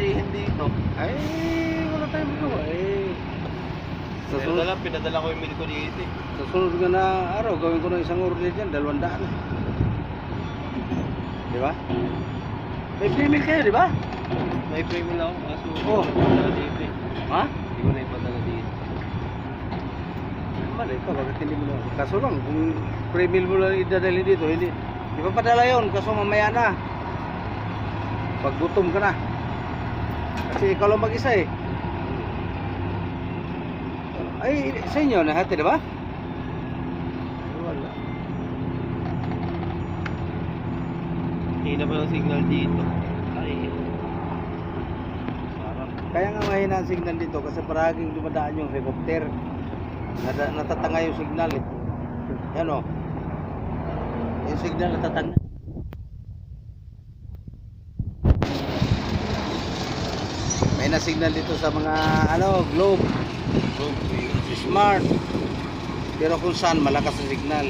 palihin dito. Ay, wala tayong magawa eh. Sa sunod, Pinadala ko yung milk ko dito eh. sa sunod nga na araw, gawin ko ng isang order dyan, 200. Di ba? May free meal kayo, di ba? May frame lang ako, kaso Oh. hindi ko na ipadala dito eh. Ha? Hindi ko na ipadala dito. Mali ka, bakit hindi mo na? Kaso lang, kung free meal mo lang idadali dito, hindi. Di ba padala yun? Kaso mamaya na. Pag gutom ka na. Kasi ikaw lang mag-isa eh. Ay, sa inyo, nahati, di ba? Wala. Hina pa ng signal dito. Ay. Sarap. Kaya nga mahina ang signal dito kasi paraging dumadaan yung helicopter. Natatanga yung signal eh. Yan o. Yung signal natatanga. Mahina signal dito sa mga globe, smart. Pero kung saan malakas ang signal.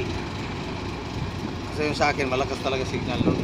Kasi yung sa akin malakas talaga signal nun.